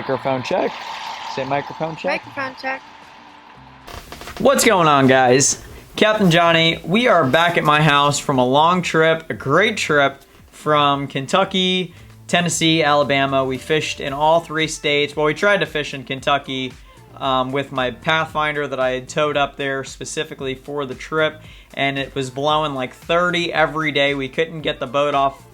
Microphone check. Say microphone check. Microphone check. What's going on, guys? Captain Johnny. We are back at my house from a long trip, a great trip from Kentucky, Tennessee, Alabama. We fished in all 3 states. Well, we tried to fish in Kentucky with my Pathfinder that I had towed up there specifically for the trip, and it was blowing like 30 every day. We couldn't get the boat off,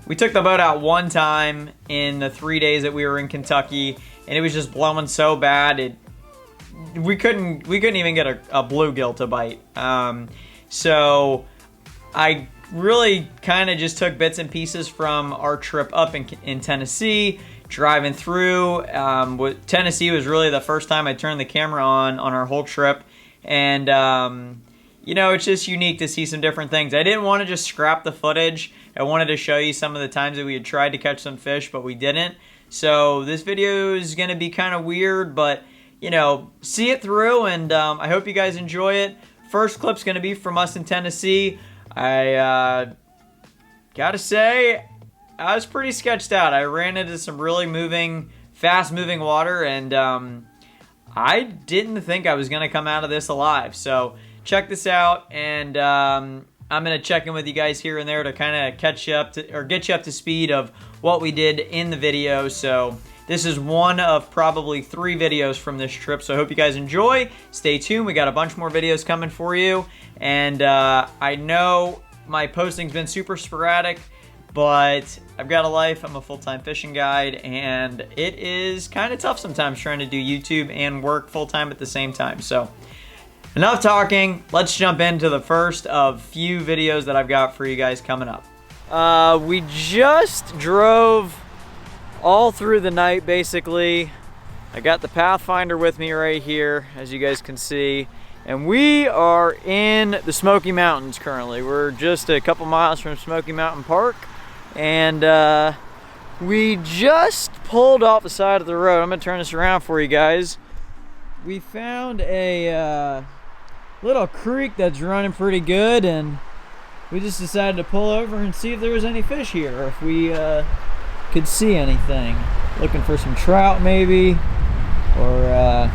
we took the boat out one time in the 3 days that we were in Kentucky, and it was just blowing so bad we couldn't even get a bluegill to bite. So I really kind of just took bits and pieces from our trip up in Tennessee, driving through. Tennessee was really the first time I turned the camera on our whole trip, and it's just unique to see some different things. I didn't want to just scrap the footage. I wanted to show you some of the times that we had tried to catch some fish, but we didn't. So this video is going to be kind of weird, but, see it through, and I hope you guys enjoy it. First clip's going to be from us in Tennessee. I gotta say, I was pretty sketched out. I ran into some really fast-moving water, and I didn't think I was going to come out of this alive. So check this out, and I'm going to check in with you guys here and there to kind of catch you up to, or get you up to speed of what we did in the video. So this is one of probably 3 videos from this trip, so I hope you guys enjoy. Stay tuned. We got a bunch more videos coming for you, and I know my posting's been super sporadic, but I've got a life. I'm a full-time fishing guide, and it is kind of tough sometimes trying to do YouTube and work full-time at the same time. So enough talking. Let's jump into the first of few videos that I've got for you guys coming up. We just drove all through the night, basically. I got the Pathfinder with me right here, as you guys can see, and we are in the Smoky Mountains currently. We're just a couple miles from Smoky Mountain Park, and we just pulled off the side of the road. I'm gonna turn this around for you guys. We found a little creek that's running pretty good, and we just decided to pull over and see if there was any fish here, or if we could see anything. Looking for some trout maybe, or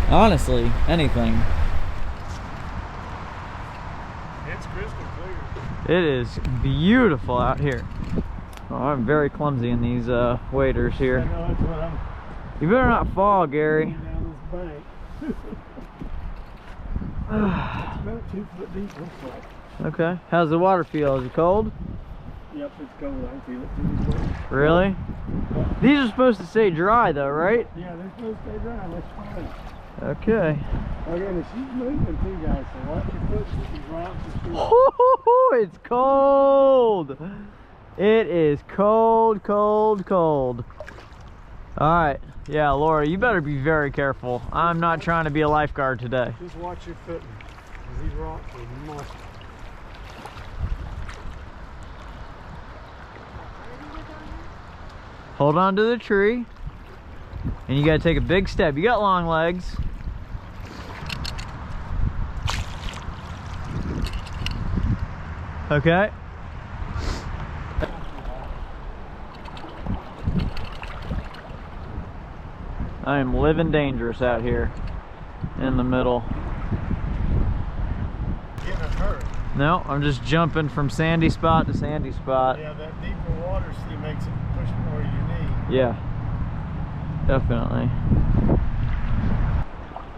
honestly anything. It's crystal clear. It is beautiful out here. Oh, I'm very clumsy in these waders here. I know, that's what You better not fall, Gary. down this bank. It's about 2 foot deep, looks like. Okay. How's the water feel? Is it cold? Yep, it's cold. I can feel it through these waves. Really? These are supposed to stay dry though, right? Yeah, they're supposed to stay dry. Let's find it. Okay. Okay, and she's moving too, guys, so watch your foot with these rocks and shit. It's cold. It is cold, cold, cold. All right. Yeah, Laura, you better be very careful. I'm not trying to be a lifeguard today. Just watch your footing, because these rocks are mushy. Hold on to the tree. And you gotta take a big step. You got long legs. Okay. I am living dangerous out here in the middle. Getting hurt. No, I'm just jumping from sandy spot to sandy spot. Yeah, that deeper water see makes it push more your knee. Yeah, definitely.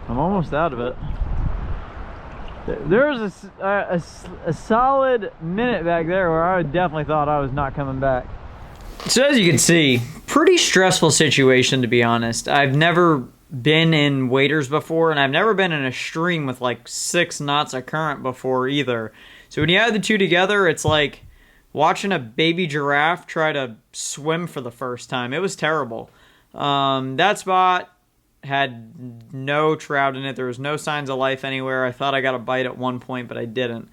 I'm almost out of it. There was a solid minute back there where I definitely thought I was not coming back. So as you can see, pretty stressful situation, to be honest. I've never been in waders before, and I've never been in a stream with like 6 knots of current before either. So when you add the two together, it's like watching a baby giraffe try to swim for the first time. It was terrible. That spot had no trout in it. There was no signs of life anywhere. I thought I got a bite at one point, but I didn't.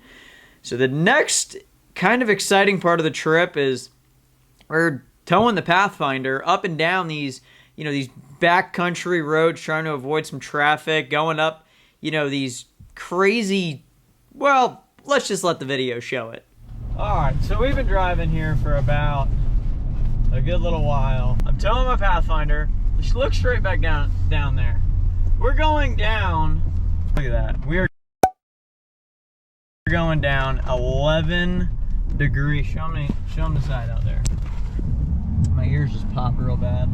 So the next kind of exciting part of the trip is we're towing the Pathfinder up and down these, these backcountry roads, trying to avoid some traffic, going up, these crazy, well, let's just let the video show it. All right, so we've been driving here for about a good little while. I'm towing my Pathfinder. Just look straight back down there. We're going down. Look at that. We're going down 11 degrees. Show them the side out there. My ears just popped real bad.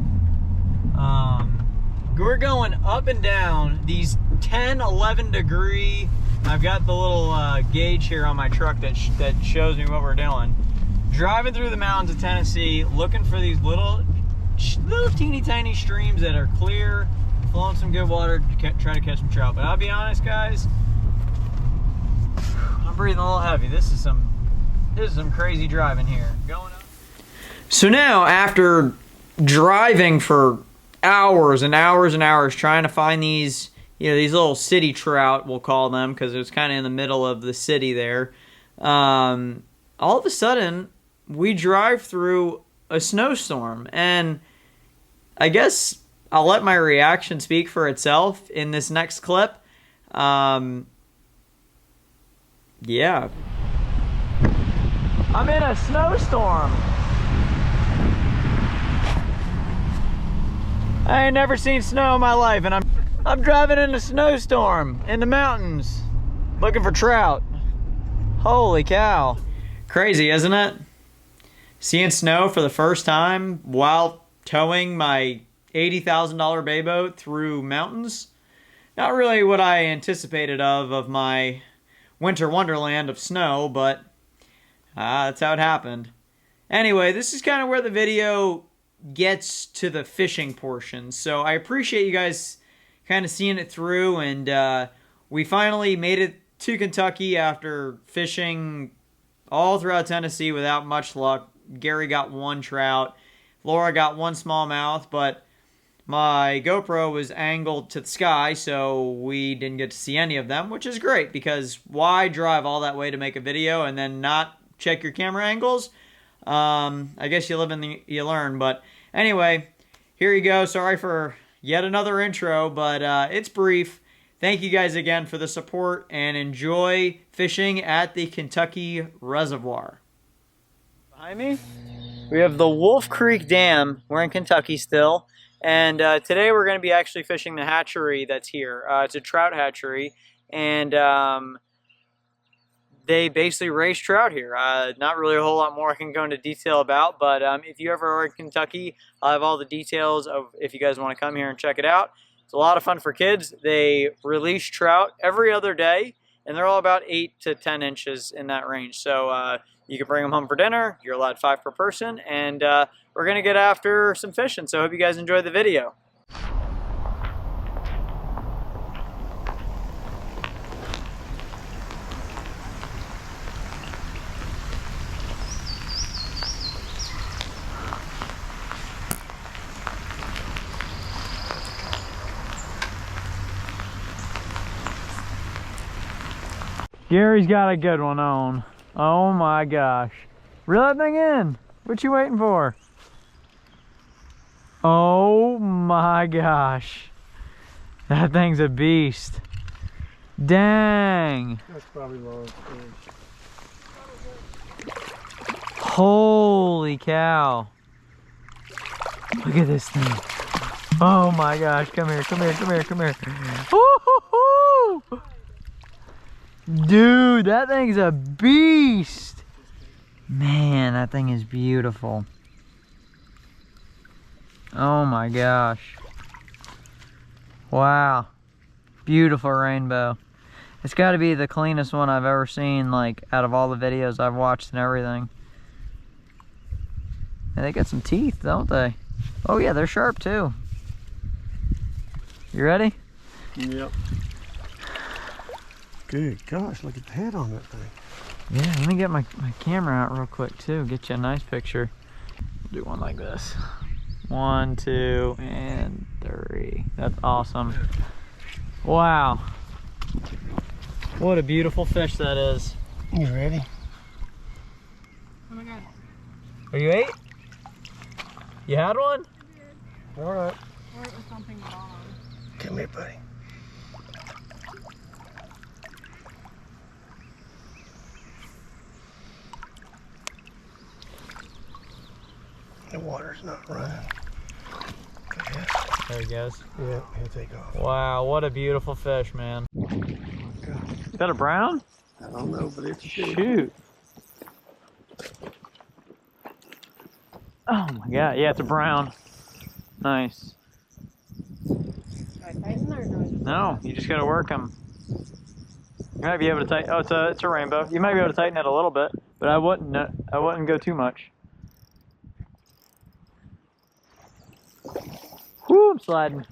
We're going up and down these 10, 11 degree. I've got the little gauge here on my truck that shows me what we're doing. Driving through the mountains of Tennessee, looking for these little teeny tiny streams that are clear, flowing some good water to try to catch some trout. But I'll be honest, guys, I'm breathing a little heavy. This is some crazy driving here. Going up. So now, after driving for hours and hours and hours trying to find these, these little city trout, we'll call them, because it was kind of in the middle of the city there. All of a sudden, we drive through a snowstorm, and I guess I'll let my reaction speak for itself in this next clip. Yeah. I'm in a snowstorm. I ain't never seen snow in my life, and I'm driving in a snowstorm in the mountains looking for trout. Holy cow. Crazy, isn't it? Seeing snow for the first time while towing my $80,000 bay boat through mountains. Not really what I anticipated of my winter wonderland of snow, but that's how it happened. Anyway, this is kind of where the video gets to the fishing portion. So I appreciate you guys kind of seeing it through, and we finally made it to Kentucky after fishing all throughout Tennessee without much luck. Gary got one trout. Laura got one smallmouth, but my GoPro was angled to the sky, so we didn't get to see any of them, which is great, because why drive all that way to make a video and then not check your camera angles? I guess you live and you learn, but anyway, here you go. Sorry for yet another intro, but it's brief. Thank you guys again for the support, and enjoy fishing at the Kentucky Reservoir. Behind me, we have the Wolf Creek Dam. We're in Kentucky still, and today we're going to be actually fishing the hatchery that's here. It's a trout hatchery, and they basically raise trout here. Not really a whole lot more I can go into detail about, but if you ever are in Kentucky, I'll have all the details of if you guys want to come here and check it out. It's a lot of fun for kids. They release trout every other day, and they're all about 8 to 10 inches in that range. So you can bring them home for dinner. You're allowed 5 per person, and we're going to get after some fishing. So I hope you guys enjoy the video. Gary's got a good one on. Oh my gosh. Reel that thing in. What you waiting for? Oh my gosh. That thing's a beast. Dang. That's probably Laura's fish. Holy cow. Look at this thing. Oh my gosh. Come here, come here, come here, come here. Woo-hoo-hoo! Dude, that thing's a beast. Man, that thing is beautiful. Oh my gosh. Wow. Beautiful rainbow. It's got to be the cleanest one I've ever seen, like, out of all the videos I've watched and everything. And they got some teeth, don't they? Oh yeah, they're sharp too. You ready? Yep. Good gosh, look at the head on that thing. Yeah, let me get my camera out real quick too, get you a nice picture. Do one like this. 1, 2, and 3. That's awesome. Wow. What a beautiful fish that is. You ready? Oh my god. Are you 8? You had one? All right. Or it was something wrong. Come here, buddy. The water's not running. Okay. There he goes. Yeah, he'll take off. Wow, what a beautiful fish, man. Oh my God. Is that a brown? I don't know, but it's big. Shoot. Oh my God, yeah, it's a brown. Nice. No, you just gotta work them. You might be able to tighten. Oh, it's a rainbow. You might be able to tighten it a little bit, but I wouldn't go too much. Whoo, I'm sliding.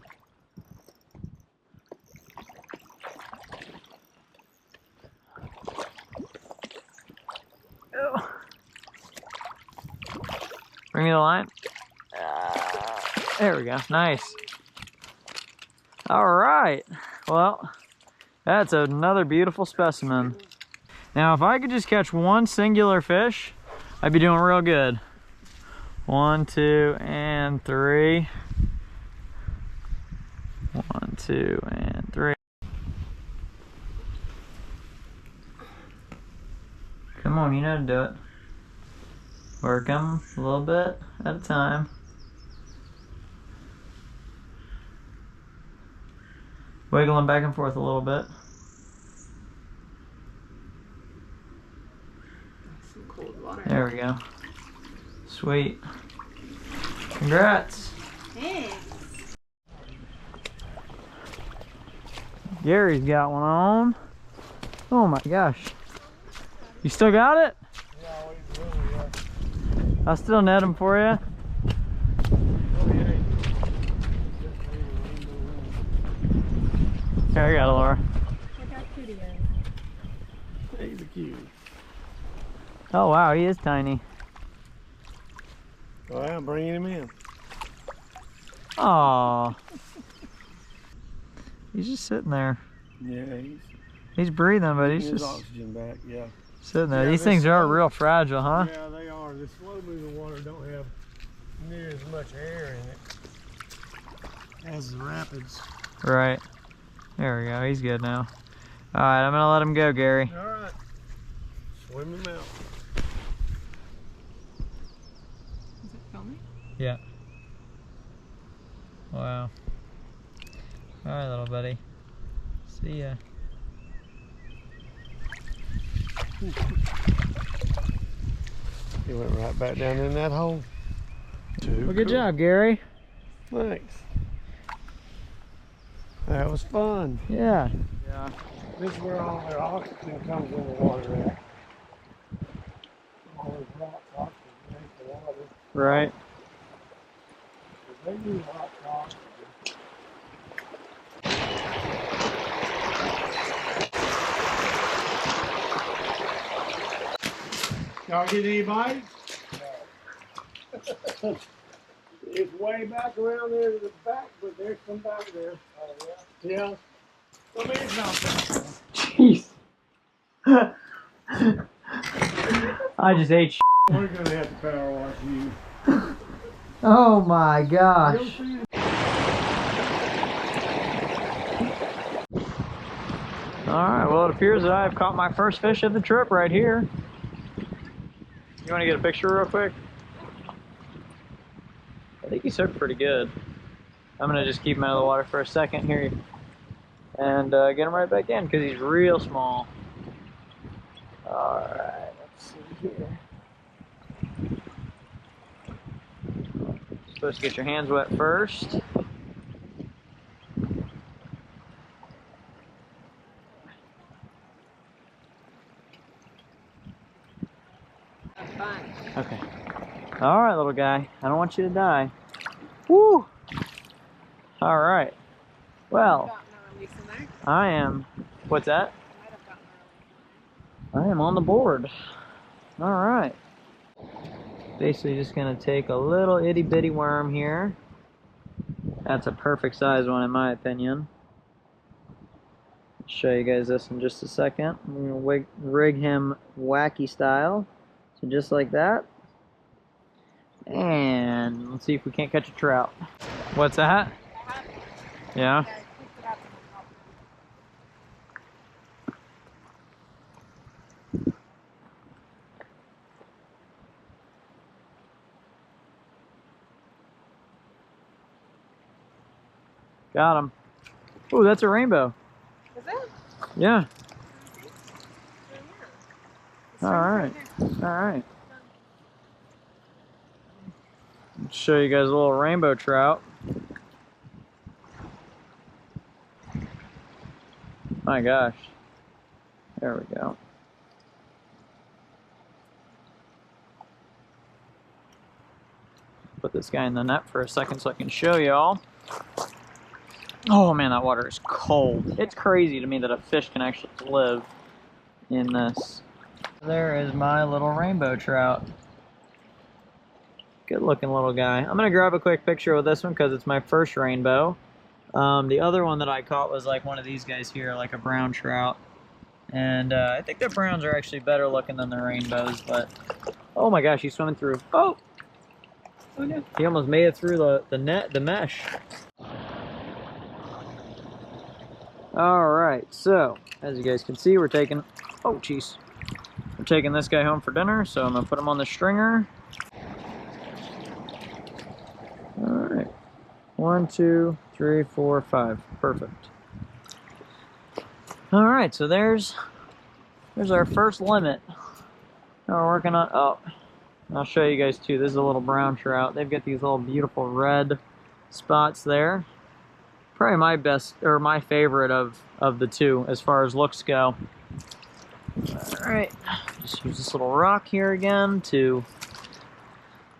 Oh. Bring me the line. There we go. Nice. All right. Well, that's another beautiful specimen. Now, if I could just catch one singular fish, I'd be doing real good. 1, 2, and 3. 1, 2, and 3. Come on, you know how to do it. Work them a little bit at a time. Wiggle them back and forth a little bit. Some cold water. There we go. Sweet. Congrats. Thanks. Gary's got one on. Oh my gosh. You still got it? Yeah, he's really, yeah. I'll still net him for you. Here, I got it, Laura. I got Cootie in. He's a cutie. Oh wow, he is tiny. Well, I'm bringing him in. Aw. He's just sitting there. Yeah, He's breathing, but he's his just oxygen back, yeah. sitting there. Yeah, These things are real fragile, huh? Yeah, they are. The slow moving water don't have near as much air in it as the rapids. Right. There we go. He's good now. All right, I'm gonna let him go, Gary. All right, swim him out. Is it filming? Yeah. Wow. All right, little buddy. See ya. He went right back down in that hole. Well, good job, Gary. Thanks. That was fun. Yeah. Yeah. This is where all their oxygen comes in the water at. All those rocks, oxygen make the water. Right. They use hot oxygen. Y'all get any bites? No. It's way back around there to the back, but there's some back there. Oh, yeah? Yeah. I mean, it's not bad. Jeez. I just ate We're going to have to power wash you. Oh my gosh. Alright, well it appears that I've caught my first fish of the trip right here. You want to get a picture real quick? I think he's hooked pretty good. I'm going to just keep him out of the water for a second here and get him right back in because he's real small. Alright, let's see here. Supposed to get your hands wet first. Okay. All right, little guy. I don't want you to die. Woo! All right. Well, I am. What's that? I am on the board. All right. Basically just gonna take a little itty bitty worm here. That's a perfect size one in my opinion. I'll show you guys this in just a second. I'm gonna rig him wacky style. So just like that. And let's see if we can't catch a trout. What's that? Yeah. Got him. Ooh, that's a rainbow. Is it? Yeah. All All right. Let's show you guys a little rainbow trout. My gosh. There we go. Put this guy in the net for a second so I can show y'all. Oh man, that water is cold. It's crazy to me that a fish can actually live in this. There is my little rainbow trout. Good looking little guy. I'm gonna grab a quick picture with this one because it's my first rainbow. The other one that I caught was like one of these guys here, like a brown trout. And I think the browns are actually better looking than the rainbows, but oh my gosh, he's swimming through. Oh! He almost made it through the mesh. Alright, so as you guys can see, we're taking, oh jeez. We're taking this guy home for dinner, so I'm gonna put him on the stringer. Alright. 1, 2, 3, 4, 5. Perfect. Alright, so there's our first limit. Now we're working on, oh, I'll show you guys too. This is a little brown trout. They've got these little beautiful red spots there. Probably my best, or my favorite of the two as far as looks go. Alright, just use this little rock here again to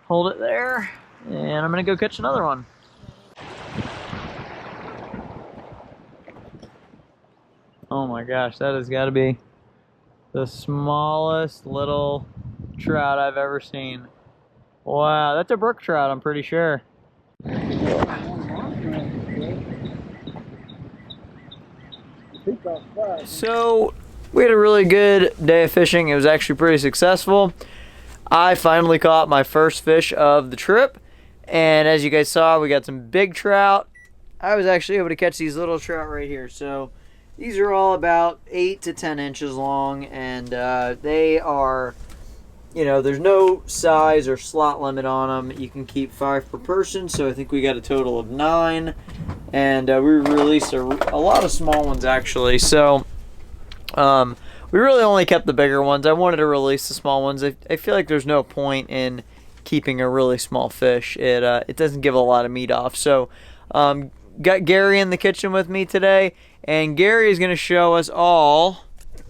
hold it there. And I'm gonna go catch another one. Oh my gosh, that has got to be the smallest little trout I've ever seen. Wow, that's a brook trout, I'm pretty sure. So, we had a really good day of fishing. It was actually pretty successful. I finally caught my first fish of the trip. And as you guys saw, we got some big trout. I was actually able to catch these little trout right here. So, these are all about 8 to 10 inches long. And they are, you know, there's no size or slot limit on them. You can keep 5 per person. So, I think we got a total of 9. And we released a lot of small ones actually. So we really only kept the bigger ones. I wanted to release the small ones. I feel like there's no point in keeping a really small fish. It doesn't give a lot of meat off. So got Gary in the kitchen with me today, and Gary is going to show us all.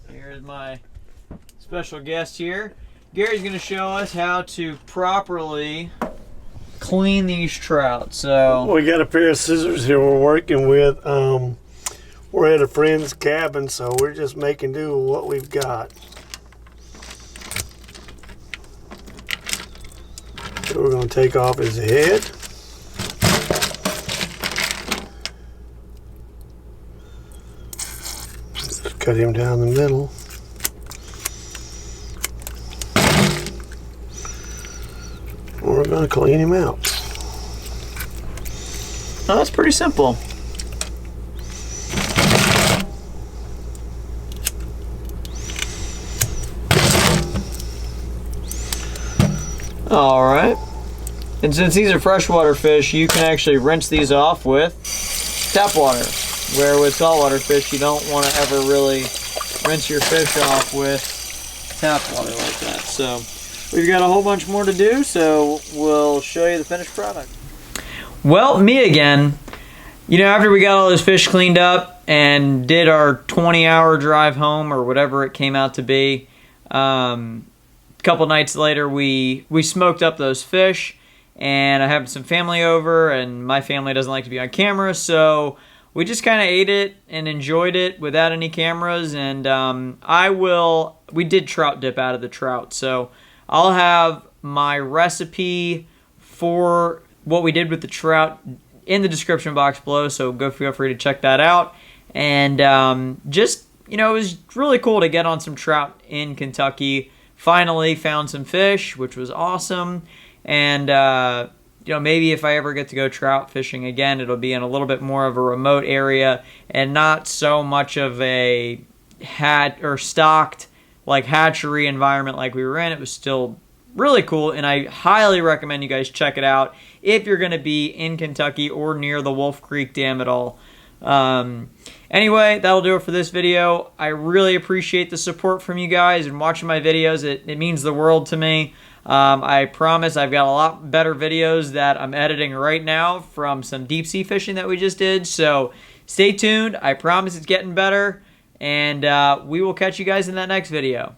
Here's my special guest here. Gary's going to show us how to properly clean these trout. So we got a pair of scissors here we're working with. We're at a friend's cabin, so we're just making do with what we've got. So we're going to take off his head. Just cut him down the middle. We're going to clean him out. oh, that's pretty simple. All right. And since these are freshwater fish, you can actually rinse these off with tap water. Where with saltwater fish, you don't want to ever really rinse your fish off with tap water like that. So we've got a whole bunch more to do, so we'll show you the finished product. Well, me again. You know, after we got all those fish cleaned up and did our 20-hour drive home or whatever it came out to be, a couple nights later we smoked up those fish, and I had some family over, and my family doesn't like to be on camera, so we just kind of ate it and enjoyed it without any cameras. And we did trout dip out of the trout, so I'll have my recipe for what we did with the trout in the description box below, so feel free to check that out. And just, you know, it was really cool to get on some trout in Kentucky. Finally found some fish, which was awesome. And you know, maybe if I ever get to go trout fishing again, it'll be in a little bit more of a remote area and not so much of a stocked like hatchery environment like we were in. It was still really cool, and I highly recommend you guys check it out if you're going to be in Kentucky or near the Wolf Creek Dam at all. Anyway, that'll do it for this video. I really appreciate the support from you guys and watching my videos. It means the world to me. I promise I've got a lot better videos that I'm editing right now from some deep sea fishing that we just did. So stay tuned. I promise it's getting better. And we will catch you guys in that next video.